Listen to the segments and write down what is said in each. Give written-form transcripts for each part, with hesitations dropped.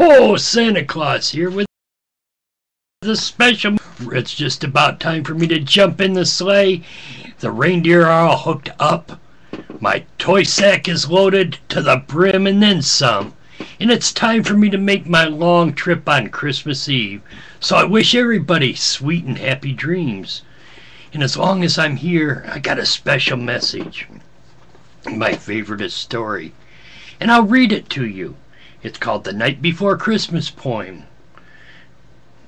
ho! Santa Claus here with the special. It's just about time for me to jump in the sleigh. The reindeer are all hooked up. My toy sack is loaded to the brim and then some. And it's time for me to make my long trip on Christmas Eve. So I wish everybody sweet and happy dreams. And as long as I'm here, I got a special message. My favorite story. And I'll read it to you. It's called The Night Before Christmas Poem.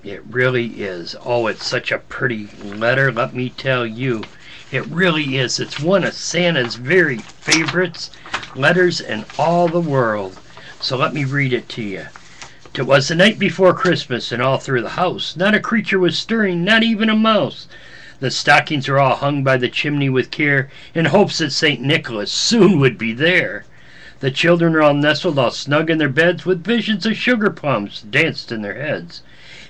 It really is. Oh, it's such a pretty letter, let me tell you. It really is. It's one of Santa's very favorites letters in all the world. So let me read it to you. It was the night before Christmas, and all through the house not a creature was stirring, not even a mouse. The stockings were all hung by the chimney with care, in hopes that St. Nicholas soon would be there. The children were all nestled, all snug in their beds, with visions of sugar plums danced in their heads.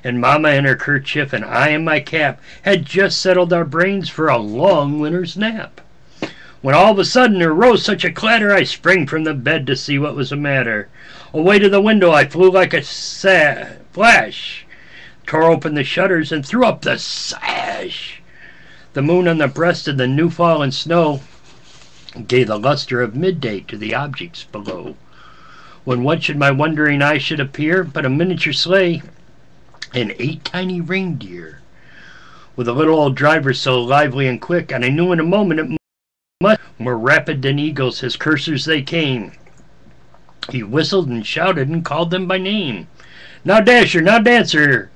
And Mama in her kerchief and I in my cap had just settled our brains for a long winter's nap. When all of a sudden there rose such a clatter, I sprang from the bed to see what was the matter. Away to the window I flew like a flash, tore open the shutters and threw up the sash. The moon on the breast of the new fallen snow gave the luster of midday to the objects below. When what should my wondering eye should appear but a miniature sleigh and 8 tiny reindeer, with a little old driver so lively and quick, and I knew in a moment it must more rapid than eagles. His coursers they came. He whistled and shouted and called them by name. Now Dasher, now Dancer,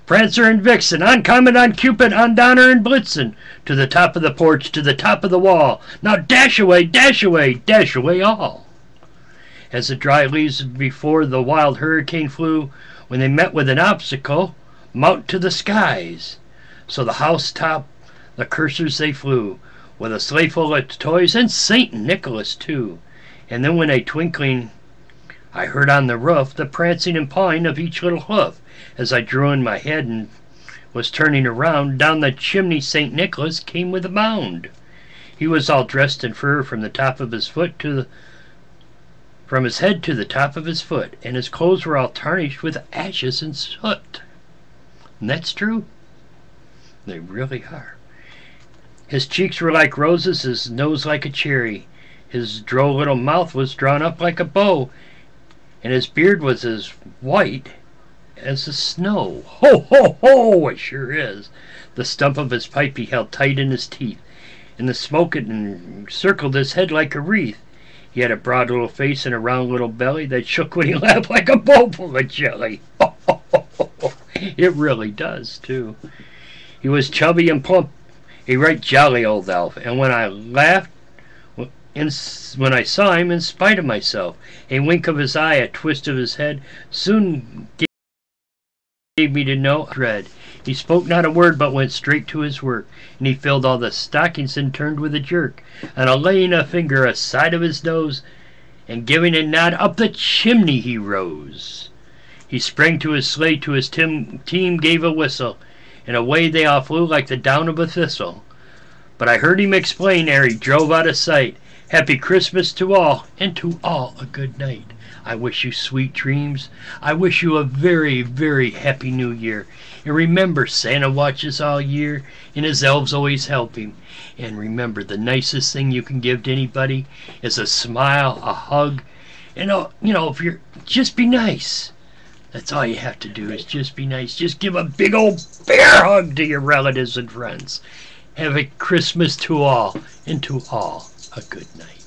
Prancer and Vixen, on Comet, on Cupid, on Donner and Blitzen, to the top of the porch, to the top of the wall. Now dash away, dash away, dash away all. As the dry leaves before the wild hurricane flew, when they met with an obstacle, mount to the skies. So the housetop, the coursers they flew, with a sleigh full of toys, and St. Nicholas too. And then when a twinkling I heard on the roof the prancing and pawing of each little hoof. As I drew in my head and was turning around, down the chimney St. Nicholas came with a bound. He was all dressed in fur from the top of his foot to the from his head to the top of his foot, and his clothes were all tarnished with ashes and soot. And that's true. They really are. His cheeks were like roses, his nose like a cherry. His droll little mouth was drawn up like a bow, and his beard was as white as the snow. Ho, ho, ho, it sure is. The stump of his pipe he held tight in his teeth, and the smoke it encircled his head like a wreath. He had a broad little face and a round little belly that shook when he laughed like a bowl full of jelly. Ho, ho, ho, ho. It really does, too. He was chubby and plump, a right jolly old elf, and when I laughed, when I saw him, in spite of myself, a wink of his eye, a twist of his head, soon gave me to know dread. He spoke not a word, but went straight to his work, and he filled all the stockings and turned with a jerk, and a laying a finger aside of his nose, and giving a nod, up the chimney he rose. He sprang to his sleigh, to his team gave a whistle, and away they all flew like the down of a thistle. But I heard him explain ere he drove out of sight, Happy Christmas to all, and to all a good night. I wish you sweet dreams. I wish you a very, very happy New Year. And remember, Santa watches all year, and his elves always help him. And remember, the nicest thing you can give to anybody is a smile, a hug, and if you're, just be nice. That's all you have to do, is just be nice. Just give a big old bear hug to your relatives and friends. Have a Christmas to all, and to all a good night.